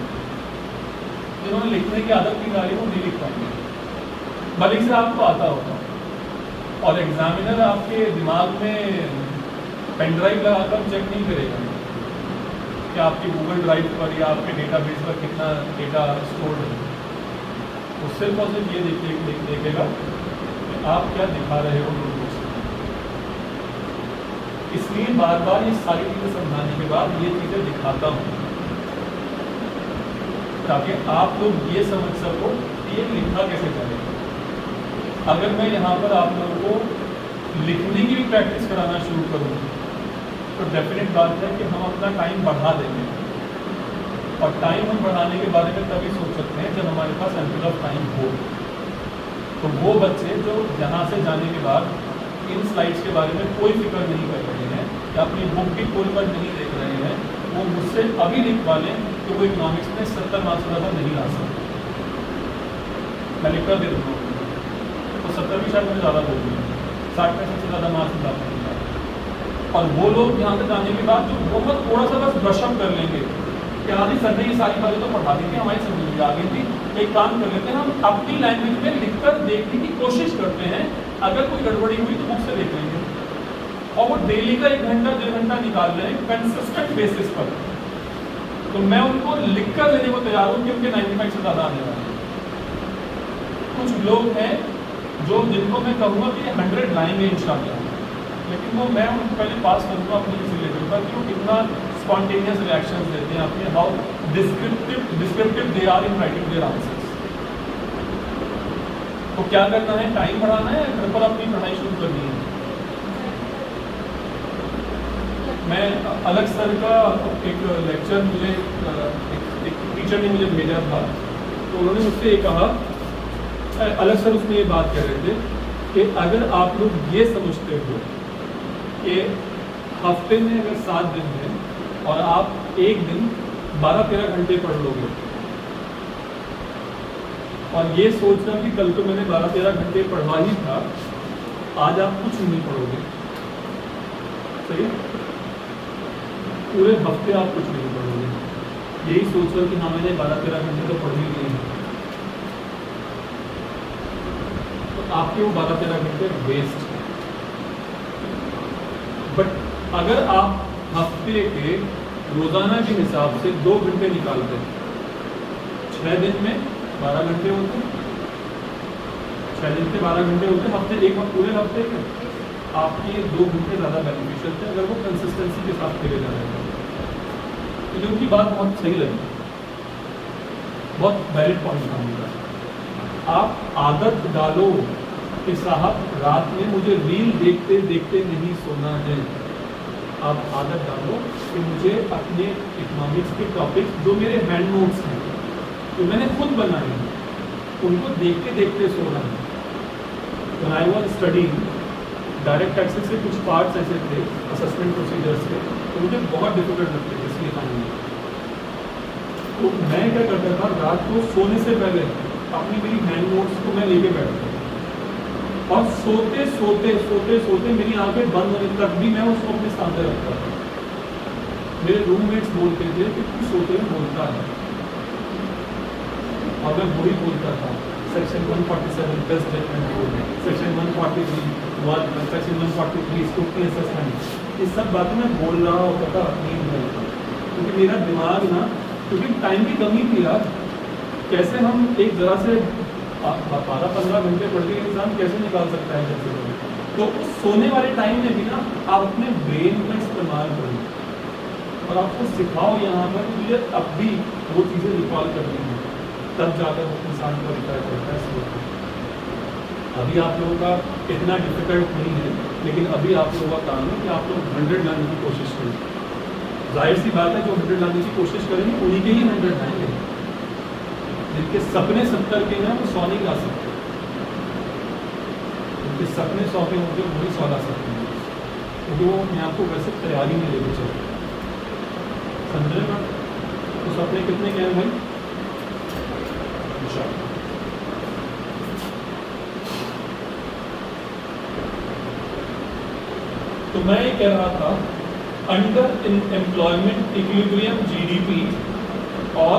जिन्होंने लिखने की आदत की गाड़ी वो नहीं लिख पाएंगे, भले से आपको आता होगा, और एग्जामिनर आपके दिमाग में पेन ड्राइव लगाकर चेक नहीं करेगा कि आपकी गूगल ड्राइव पर या आपके डेटाबेस पर कितना डेटा स्टोर है, वो सिर्फ और सिर्फ ये देखेगा कि आप क्या दिखा रहे हो नोटबुक्स में। इसलिए बार बार ये सारी चीज़ें समझाने के बाद ये चीज़ें दिखाता हूँ, ताकि आप लोग ये समझ सको कि ये लिखा कैसे जाएगा। अगर मैं यहाँ पर आप लोगों को लिखने की भी प्रैक्टिस कराना शुरू करूँ तो डेफिनेट बात है कि हम अपना टाइम बढ़ा देंगे, और टाइम हम बढ़ाने के बारे में तभी सोच सकते हैं जब हमारे पास एम्पल ऑफ टाइम हो। तो वो बच्चे जो यहाँ से जाने के बाद इन स्लाइड्स के बारे में कोई फिक्र नहीं कर रहे हैं या अपनी बुक भी खोल कर नहीं देख रहे हैं, वो मुझसे अभी लिखवा लें कि वो इकोनॉमिक्स में 70 मार्क्स से ज़्यादा नहीं ला सकते। मैं लिख कर दे दूँगा तो 70 भी शायद मैंने ज़्यादा बोल दिया, 60 में सबसे ज़्यादा मार्क्स ला पाएंगे। और वो लोग यहाँ से जाने के बाद जो बहुत थोड़ा सा बस ब्रशअप कर लेंगे कि हाँ जी सर ने ये सारी बातें तो पढ़ा दी थी, हमारी समझ में आ गई थी, एक काम कर लेते हैं हम अपनी लैंग्वेज में लिखकर देखने की कोशिश करते हैं, अगर कोई गड़बड़ी हुई तो बुक से देख लेंगे, और वो डेली का 1 घंटा 1.5 घंटा निकाल रहे हैं कंसिस्टेंट बेसिस पर, तो मैं उनको लिख कर लेने को तैयार हूँ कि उनके 95 से ज़्यादा आने वाले। कुछ लोग हैं जो जिनको मैं कहूँगा कि 100 लाएंगे इंशाल्लाह, लेकिन वो मैं उनको पहले पास करूँगा अपनी किसी लेवल पर कि वो कितना स्पॉन्टेनियस रिएक्शंस देते हैं अपने, how descriptive they are in writing their answers. तो क्या करना है, टाइम बढ़ाना है, घर पर अपनी पढ़ाई शुरू करनी है। मैं अलग सर का एक लेक्चर मुझे एक टीचर ने मुझे भेजा था, तो उन्होंने मुझसे ये कहा, अलग सर उसमें ये बात कह रहे थे कि अगर आप लोग ये समझते हो कि हफ्ते में अगर 7 दिन है और आप एक दिन 12-13 घंटे पढ़ लोगे, और ये सोचना कि कल तो मैंने 12-13 घंटे पढ़ा ही था, आज आप कुछ नहीं पढ़ोगे, सही, पूरे हफ्ते आप कुछ नहीं पढ़ोगे, यही सोचकर कि हाँ मैंने 12-13 घंटे तो पढ़ ही लिए हैं, तो आपके वो 12-13 घंटे वेस्ट। बट अगर आप हफ्ते के रोज़ाना के हिसाब से 2 घंटे निकालते हैं, 6 दिन में 12 घंटे होते हैं, 6 दिन के 12 घंटे होते हैं, हफ्ते एक पूरे हफ्ते के आपके 2 घंटे ज़्यादा बेनिफिशियल थे अगर वो कंसिस्टेंसी के साथ खेले जा रहे हैं। तो उनकी बात बहुत सही लगी, बहुत वैलिड पॉइंट था उनका। आप आदत डालो कि साहब रात में मुझे रील देखते देखते नहीं सोना है, आप आदत डालो कि मुझे अपने इकोनॉमिक्स के टॉपिक्स जो मेरे हैंड नोट्स हैं जो मैंने खुद बनाए हैं उनको देखते देखते सोना है। When I was studying direct taxes के कुछ पार्ट्स ऐसे थे असेसमेंट प्रोसीजर्स के, तो मुझे बहुत डिफिकल्ट लगते थे इसलिए टाइम में। तो मैं क्या करता था, रात को सोने से पहले अपनी मेरी हैंड नोट्स को मैं लेके बैठता था, और सोते सोते सोते सोते मेरी आंखें बंद होने तक भी मैं उसको अपने सामने रखता था। मेरे रूममेट्स बोलते थे कि तू सोते में बोलता है, और मैं वही बोलता था। Section 147 best judgement rule, section 143 section 143 scrutiny assessment, ये सब बातें मैं बोल रहा होता था नींद में, क्योंकि मेरा दिमाग ना, क्योंकि टाइम की कमी थी यार, कैसे हम एक जरा से 12-15 घंटे पढ़ के इंसान कैसे निकाल सकता है कैसे करें? तो उस सोने वाले टाइम में भी ना आप अपने ब्रेन का इस्तेमाल करो और आपको सिखाओ यहाँ पर कि मुझे अब भी वो चीज़ें रिकॉल करनी है, तब जाकर इंसान को रिकॉल करता है। अभी आप लोगों का इतना डिफिकल्ट नहीं है, लेकिन अभी आप लोगों का काम है कि आप लोग 100 लाने की कोशिश करें। जाहिर सी बात है, जो 100 लाने की कोशिश करेंगे उन्हीं के ही 100 आएंगे। जिनके सपने 70 के हैं वो 100 नहीं ला सकते, जिनके सपने 100 के होंगे वही 100 ला सकते हैं, क्योंकि वो अपने आप को वैसे तैयारी में लेके चलते हैं। समझ रहे हैं? तो सपने कितने के हैं भाई? तो मैं ये कह रहा था, अंडर एम्प्लॉयमेंट इक्विलिब्रियम जीडीपी और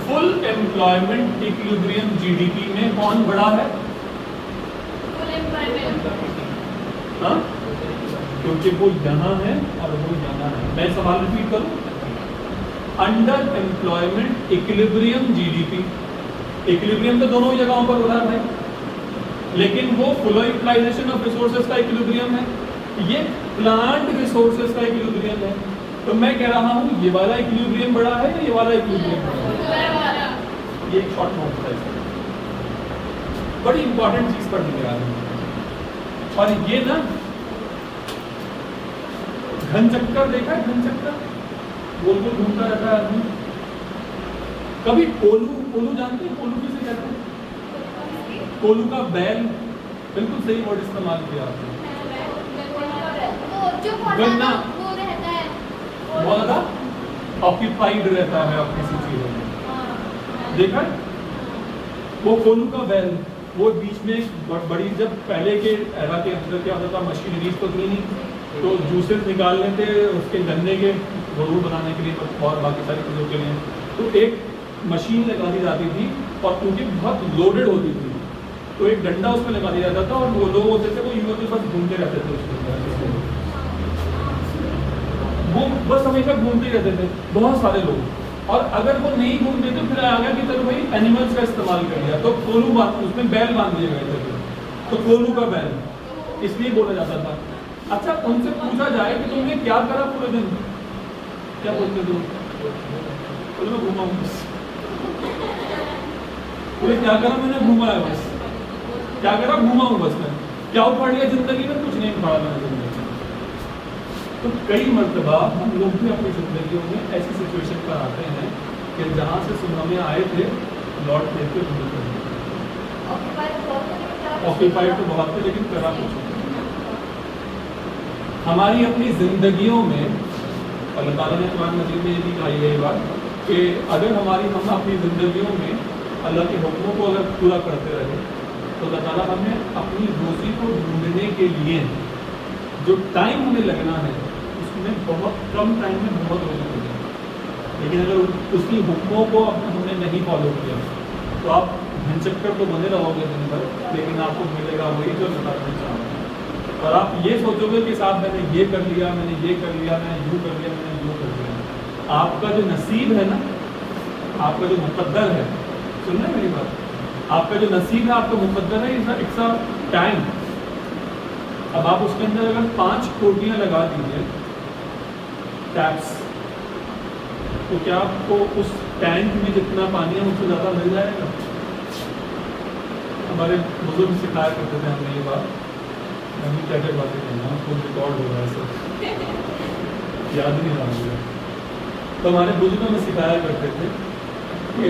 फुल एम्प्लॉयमेंट इक्विलिब्रियम जीडीपी में कौन बड़ा है? Full employment. हाँ, क्योंकि वो यहाँ है और वो यहाँ है। मैं सवाल रिपीट करूँ, under employment equilibrium GDP, equilibrium तो दोनों जगहों पर हो रहा है भाई, लेकिन वो फुल यूटिलाइजेशन ऑफ रिसोर्सेज का इक्विलिब्रियम है, ये प्लांट रिसोर्सेज का इक्विलिब्रियम है। तो मैं कह रहा हूँ ये वाला इक्विलिब्रियम बड़ा है या ये वाला इक्विलिब्रियम बड़ा है? ये एक शॉर्ट नोट है, बड़ी इंपॉर्टेंट चीज पढ़ने के बाद में। और ये ना घन चक्कर देखा है? घन चक्कर गोल गोल घूमता रहता है आदमी। कभी कोलू, कोलू जानते हैं? कोलू किसे कहते हैं? कोलू का बैल, बिल्कुल सही वर्ड इस्तेमाल किया आपने। गन्ना वो रहता है, वो ज़्यादा ऑक्यूपाइड रहता है आप किसी चीज़ में, देखा है? वो कोलू का बैल, वो बीच में बड़ी, जब पहले के एरा के अंदर क्या होता था, मशीनरीज तो थी नहीं, तो जूसेस निकालने थे उसके गन्ने के घोल बनाने के लिए और बाकी सारी चीज़ों के लिए, तो एक मशीन लगा दी जाती थी और क्योंकि बहुत लोडेड होती थी तो एक डंडा उसमें लगा दिया जाता था और वो लोग होते थे वो यूं के बस घूमते रहते थे उसके, वो बस हमेशा घूमते रहते थे बहुत सारे लोग। और अगर वो नहीं घूमते तो फिर आ गया कि चलो भाई एनिमल्स का इस्तेमाल कर लिया, तो कोलू बांध, उसमें बैल बांध दिए गए थे, तो कोलू का बैल इसलिए बोला जाता था। अच्छा, उनसे पूछा जाए कि तुमने क्या करा पूरे दिन, क्या बोलते थे? बोले मैं घूमा हूँ बस। बोले क्या करा? मैंने घूमा है बस। क्या करा? घूमा हूँ बस। मैं क्या उखाड़ लिया जिंदगी में? कुछ नहीं उखाड़ा मैंने जिंदगी में। तो कई मर्तबा हम लोग भी अपनी जिंदगियों में ऐसी सिचुएशन पर आते हैं कि जहाँ से सुनामी आए थे लौट थे तो ऑक्यूपाइड तो बहुत थे, लेकिन करा कुछ नहीं। हमारी अपनी जिंदगियों में अल्लाह ताला ने कुरान मजीद में ये भी कही है ये बात कि अगर हम अपनी जिंदगियों में अल्लाह के हुक्मों को अगर पूरा करते रहे तो अल्लाह ताला हमें अपनी रोज़ी को ढूंढने के लिए जो टाइम हमें लगना है उसमें बहुत कम टाइम में बहुत रोज़ी मिलेगी। लेकिन अगर उसकी हुक्मों को हमने नहीं फॉलो किया तो आप घनचक्कर तो बने रहोगे दिन भर, लेकिन आपको मिलेगा वही जो अल्लाह ताला ने चाहा। और आप ये सोचोगे कि साहब मैंने ये कर लिया, मैंने ये कर लिया, मैंने यूँ कर लिया, मैंने यूँ कर लिया। आपका जो नसीब है ना, आपका जो मुकद्दर है, सुन रहे मेरी बात, आपका जो नसीब है, आपका मुकद्दर है, इट्स अ टाइम। अब आप उसके अंदर अगर 5 टोटियाँ लगा दीजिए टैप्स, तो क्या आपको उस टैंक में जितना पानी है उससे ज़्यादा मिल जाएगा? हमारे बुजुर्ग सिखाया करते थे हमें ये बात, मैं भी क्या क्या बातें करना, खुद रिकॉर्ड हो रहा है सब, याद नहीं रहा मुझे। तो हमारे बुजुर्ग हमें सिखाया करते थे कि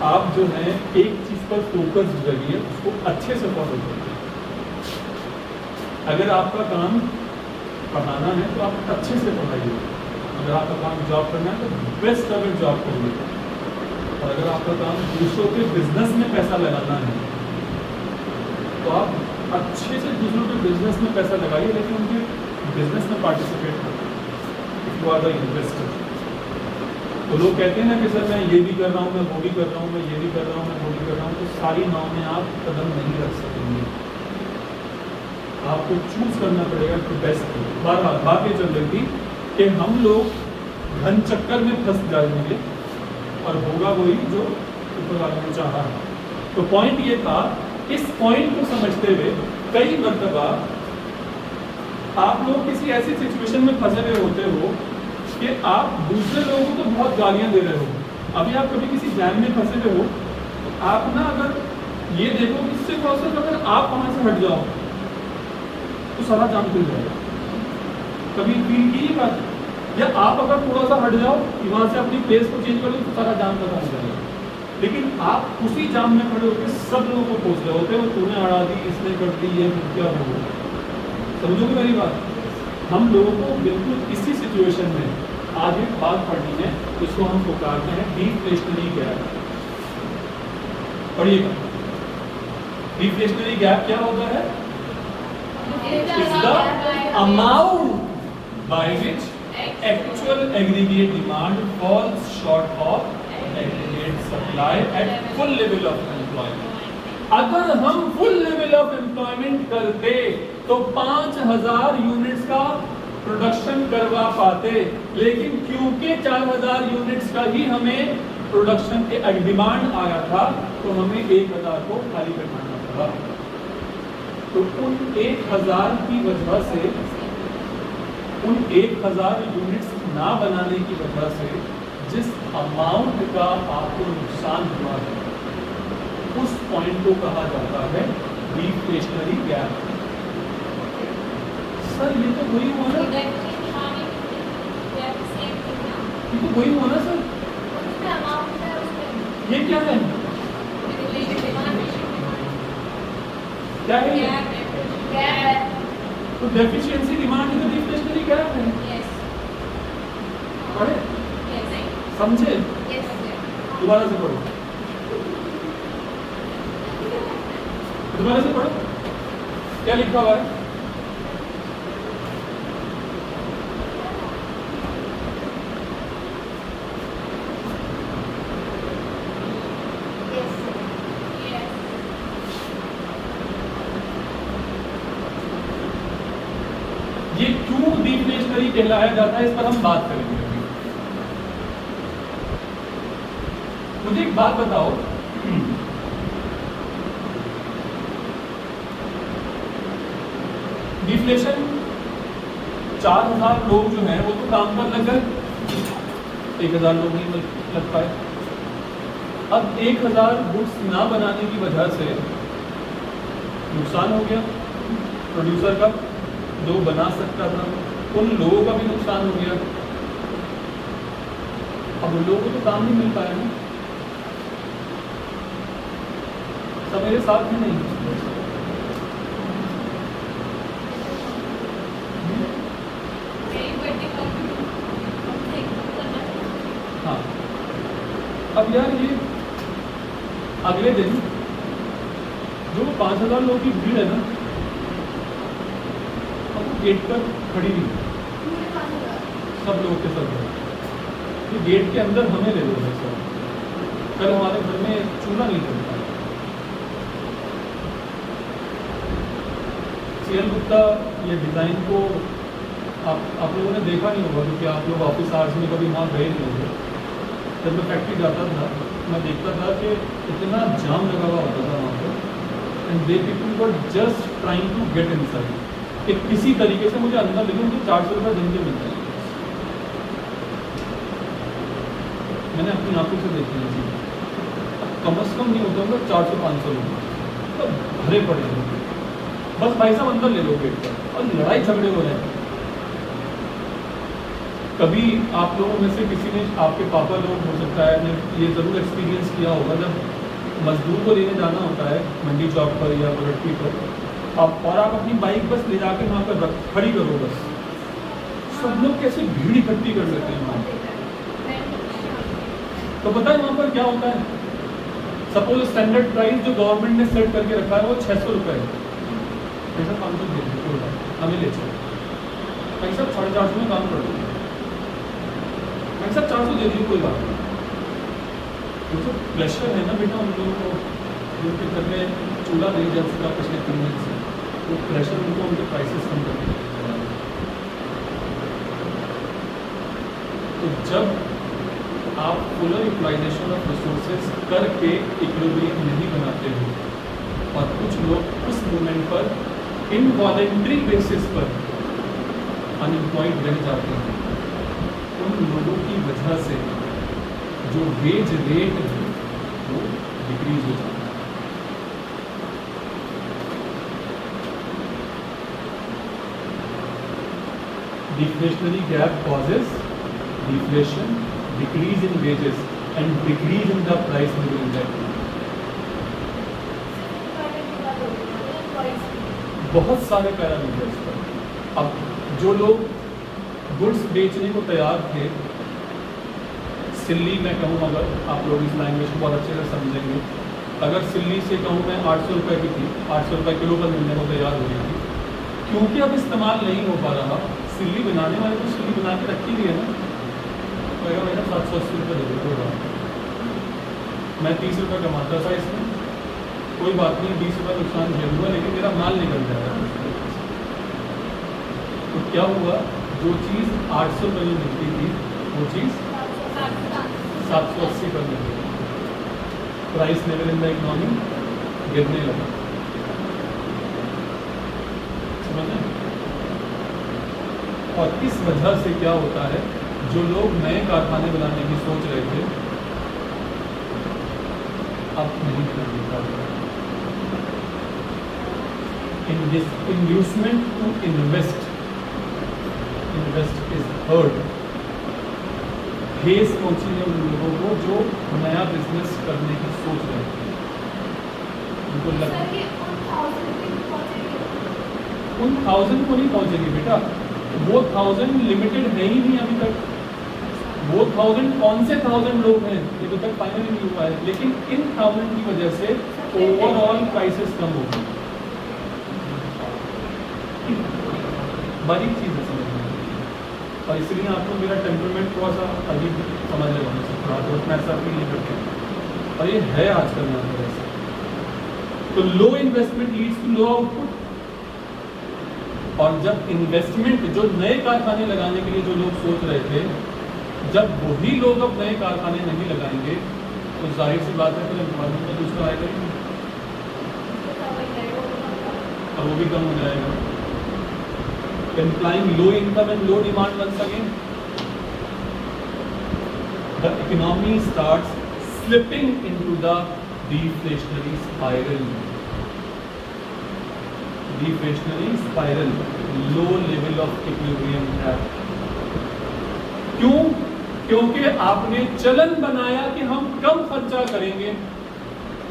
आप जो है एक चीज़ पर फोकस रहिए, उसको अच्छे से फॉलो करिए। अगर आपका काम पढ़ाना है तो आप अच्छे से पढ़ाइए, अगर आपका काम जॉब करना है तो बेस्ट अगर जॉब करिए, और अगर आपका काम दूसरों के बिजनेस में पैसा लगाना है तो आप अच्छे से दूसरों के बिजनेस में पैसा लगाइए, लेकिन उनके बिजनेस में पार्टिसिपेट करिए if you are the investor. तो लोग कहते हैं ना कि सर मैं ये भी कर रहा हूँ, मैं वो भी कर रहा हूँ, मैं ये भी कर रहा हूँ, मैं वो भी कर रहा हूँ, तो सारी नाव में आप कदम नहीं रख सकेंगे। आपको चूज करना पड़ेगा कि बेस्ट। बात ये चल रही थी कि हम लोग घन चक्कर में फंस जाएंगे और होगा वही जो ऊपर वाले ने चाहा है। तो पॉइंट ये था, इस पॉइंट को समझते हुए कई मर्तबा आप लोग किसी ऐसी सिचुएशन में फंसे हुए होते हो कि आप दूसरे लोगों को तो बहुत गालियां दे रहे हो। अभी आप कभी किसी जैम में फंसे हुए हो, तो आप ना अगर ये देखो इससे प्रोसेस अगर आप वहां से हट जाओ तो सारा जाम खुल जाएगा। कभी फील की ये बात? या आप अगर थोड़ा सा हट जाओ कि वहां से अपनी प्लेस को चेंज कर लो तो सारा जाम खत्म हो जाएगा। लेकिन आप उसी जाम में खड़े होकर सब लोगों को पूछ रहे होते हो, तूने अड़ा दी, इसने कर दी, ये क्या हो। समझोगे मेरी बात? हम लोगों को बिल्कुल इसी सिचुएशन में आज एक बात पढ़नी है, इसको हम पुकारते हैं डिफ्लेशनरी गैप। पढ़िएगा, डिफ्लेशनरी गैप क्या होता है? It's the amount by which actual aggregate demand falls short of aggregate supply at full level of employment. अगर हम full level of employment करते तो 5000 यूनिट्स का प्रोडक्शन करवा पाते, लेकिन क्योंकि 4000 यूनिट्स का ही हमें प्रोडक्शन के डिमांड आया था तो हमें 1000 को खाली करवाना पड़ा। तो उन 1000 की वजह से, उन 1000 यूनिट्स ना बनाने की वजह से जिस अमाउंट का आपको नुकसान हुआ है, उस पॉइंट को कहा जाता है डिफ्लेशनरी गैप। सर ये तो वही हुआ ना, ये तो वही हुआ ना सर, ये क्या है? क्या है ये? तो डेफिशिएंसी डिमांड तो डिफ्लेशनरी गैप है। पढ़े? समझे? दोबारा से पढ़ो, दोबारा से पढ़ो, क्या लिखा हुआ है? ये क्यों डिफ्लेशनरी कहलाया जाता है, इस पर हम बात करेंगे। मुझे एक बात बताओ, डिफ्लेशन 4000 लोग जो हैं वो तो काम पर लग गए, 1000 लोग नहीं लग पाए। अब 1000 गुड्स ना बनाने की वजह से नुकसान हो गया प्रोड्यूसर का, जो बना सकता था, उन लोगों का भी नुकसान हो गया। अब उन लोगों को तो काम नहीं मिल पाया ना। सब मेरे साथ में नहीं। हाँ, अब यार ये अगले दिन जो 5000 लोगों की भीड़ है ना, गेट पर खड़ी हुई, सब लोग के सब ये गेट के अंदर हमें ले लो भाई साहब, कल हमारे घर में चूल्हा नहीं चलता। सीएल गुप्ता ये डिज़ाइन को आप लोगों ने देखा नहीं होगा, क्योंकि आप लोग ऑफिस आवर्स में कभी वहाँ गए नहीं होंगे। जब मैं फैक्ट्री जाता था मैं देखता था कि इतना जाम लगा हुआ होता था वहाँ पर, and they people were just trying to get inside कि किसी तरीके से मुझे अंदर, लेकिन मुझे 400 रुपये दिन के मिलता है। मैंने अपनी आंखों से देखी है चीज़, कम से कम नहीं होता होगा 400-500 लोग तो भरे पड़े हैं, बस भाई साहब अंदर ले लो गेट पर, और लड़ाई झगड़े हो रहे हैं। कभी आप लोगों में से किसी ने, आपके पापा लोग हो सकता है, ने ये ज़रूर एक्सपीरियंस किया होगा, जब मजदूर को लेने जाना होता है मंडी चौक पर या बरट्टी पर, और आप अपनी बाइक बस ले जाकर वहाँ पर खड़ी करो, बस सब लोग कैसे भीड़ इकट्ठी कर लेते हैं वहाँ। तो पता है वहाँ पर क्या होता है? सपोज स्टैंडर्ड प्राइस जो गवर्नमेंट ने सेट करके रखा है वो 600 रुपये है, पैसा 500 दे दीजिए, हमें ले चलो पैसा 450 में काम कर दो, पैसा 400 दे दीजिए, कोई बात नहीं। तो प्रेशर है ना बेटा उन लोगों को, उनके घर में चूल्हा नहीं जल सका पिछले 3 दिन से, तो प्रेशर उनको उनके प्राइसेस कम करने। तो जब आप फुलर यूटिलाइजेशन ऑफ रिसोर्सेज करके इक्विलिब्रियम नहीं बनाते हो, और कुछ लोग उस मोमेंट पर इनवॉलेंट्री बेसिस पर अनएम्प्लॉयड रह जाते हैं। उन लोगों की वजह से जो वेज रेट है वो डिक्रीज हो जाता है। Deflationary gap causes deflation, decrease in wages and decrease in the price level index. बहुत सारे पैरामीटर्स पर। अब जो लोग गुड्स बेचने को तैयार थे, सिल्ली मैं कहूँ, अगर आप लोग इस लैंग्वेज को बहुत अच्छे से समझेंगे, अगर सिल्ली से कहूँ मैं 800 रुपये की थी, 800 रुपये किलो पर मिलने को तैयार हो रही थी, क्योंकि अब इस्तेमाल नहीं हो पा रहा, सिल्ली बनाने वाले तो सिल्ली बना के रखी हुई है ना, तो मेरा 780 रुपये दे देते होगा, मैं 30 रुपये कमाता था इसमें, कोई बात नहीं, 20 रुपये नुकसान झेल हुआ, लेकिन मेरा माल निकल जाएगा। तो क्या हुआ, जो चीज़ 800 रुपये में मिलती थी वो चीज़ 780 पर मिल गई। Price level in the economy गिरने लगा, समझ में? और इस वजह से क्या होता है, जो लोग नए कारखाने बनाने की सोच रहे थे अब नहीं कर पाते। Inducement to invest is hurt। ठेस पहुंची है उन लोगों को जो नया बिजनेस करने की सोच रहे थे, उनको लगता है उन 1000 को नहीं पहुंचेगी बेटा, वो 1000 लिमिटेड है ही नहीं अभी तक। वो 1000 कौन से 1000 लोग हैं ये तो तक फाइनली नहीं हुआ है, लेकिन इन 1000 की वजह से ओवरऑल प्राइसेस कम हो गई। बड़ी चीज़ है समझने, और इसलिए आपको मेरा टेम्परमेंट थोड़ा सा अजीब समझ लेगा मुझसे, थोड़ा बहुत मैं ऐसा फील नहीं करता, और ये है आजकल में अंदर ऐसा। तो low investment leads to low output, और जब इन्वेस्टमेंट, जो नए कारखाने लगाने के लिए जो लोग सोच रहे थे, जब वही लोग अब नए कारखाने नहीं लगाएंगे तो जाहिर सी बात है फिर एम्प्लॉयमेंट का दूसरा आएगा ही, और वो भी कम हो जाएगा। Implying low income and low demand once again, the economy starts slipping into the deflationary spiral. Deflationary spiral, low level of equilibrium है। क्यों? क्योंकि आपने चलन बनाया कि हम कम खर्चा करेंगे,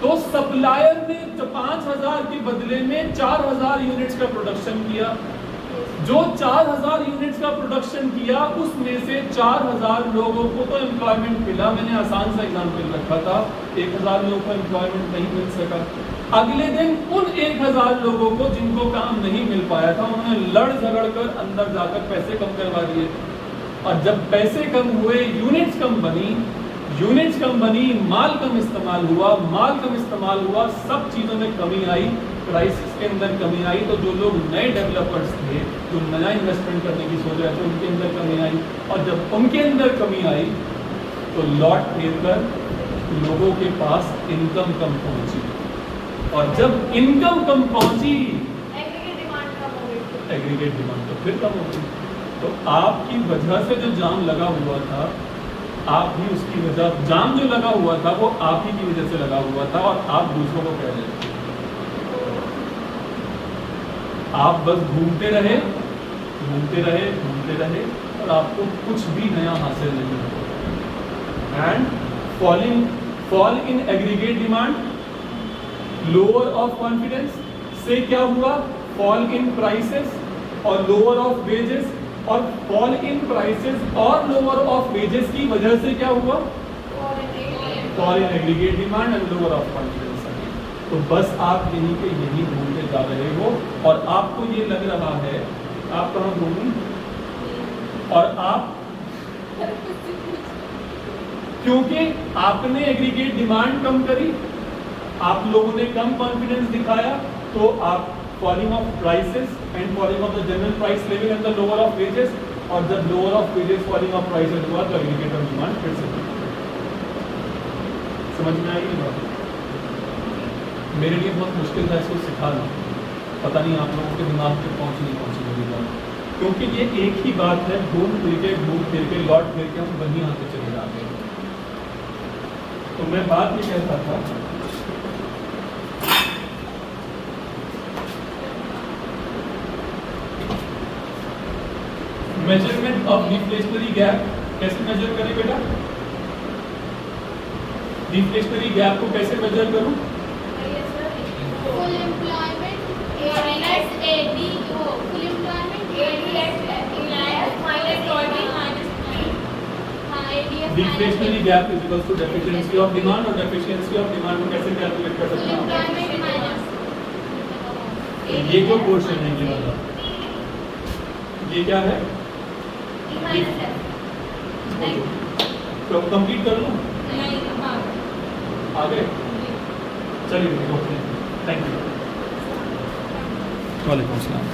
तो सप्लायर ने 5000 के बदले में 4000 यूनिट्स का प्रोडक्शन किया। जो 4000 यूनिट्स का प्रोडक्शन किया, उसमें से 4000 लोगों को तो एम्प्लॉयमेंट मिला। मैंने आसान सा एग्जाम्पल रखा था, 1000 लोगों को एम्प्लॉयमेंट नहीं मिल सका। अगले दिन उन 1000 लोगों को जिनको काम नहीं मिल पाया था, उन्होंने लड़ झगड़ कर अंदर जाकर पैसे कम करवा दिए, और जब पैसे कम हुए, यूनिट्स कम बनी, माल कम इस्तेमाल हुआ, सब चीज़ों में कमी आई, प्राइसेस के अंदर कमी आई। तो जो लोग नए डेवलपर्स थे, जो नया इन्वेस्टमेंट करने की सोच रहे थे, उनके अंदर कमी आई, और जब उनके अंदर कमी आई तो लॉट फेरकर लोगों के पास इनकम कम पहुंची, और जब इनकम कम पहुंची, एग्रीगेट डिमांड तो फिर कम हो गई। तो आपकी वजह से जो जाम लगा हुआ था, आप भी उसकी वजह, जाम जो लगा हुआ था वो आप ही की वजह से लगा हुआ था, और आप दूसरों को कह रहे थे। आप बस घूमते रहे, और आपको कुछ भी नया हासिल नहीं हुआ। And fall in aggregate demand, lower of confidence से क्या हुआ, फॉल इन प्राइसेस और लोअर ऑफ वेजेस, और फॉल इन प्राइसेस और लोअर ऑफ वेजेस की वजह से क्या हुआ, fall in aggregate demand and lower of confidence. तो बस आप यहीं के यहीं घूमते जा रहे हो, और आपको ये लग रहा है आप कहाँ घूमें, और आप क्योंकि आपने एग्रीगेट डिमांड कम करी, आप लोगों ने कम कॉन्फिडेंस दिखाया, तो आप falling of prices and falling of the general price level and the lower of wages, और जब lower of wages falling of prices हुआ तो एग्रीगेट डिमांड फिर से समझ में आई ये बात? मेरे लिए बहुत मुश्किल था इसको सिखाना, पता नहीं आप लोगों के दिमाग पे पहुंची नहीं पहुंची मेरी बात, क्योंकि ये एक ही बात है, घूम फिर के लौट फिर के हम वहीं आके चले जाते हैं। तो मैं बात ये कहता था, मेजरमेंट ऑफ डिफ्लेशनरी गैप कैसे मेजर करें बेटा? डिफ्लेशनरी गैप को कैसे मेजर करूं? Full employment minus AD, full employment ADS minus 40 minus 9. हाँ, ADS deflationary gap is equal to deficiency of demand, और डेफिशिएंसी ऑफ डिमांड को कैसे कैलकुलेट कर full सकते हैं? employment minus ये जो पोर्शन है ये वाला, ये क्या है? minus F. तो कंप्लीट कर लूं? नहीं, हाँ. आगे चलिए, थैंक यू। वालेकुम अस्सलाम।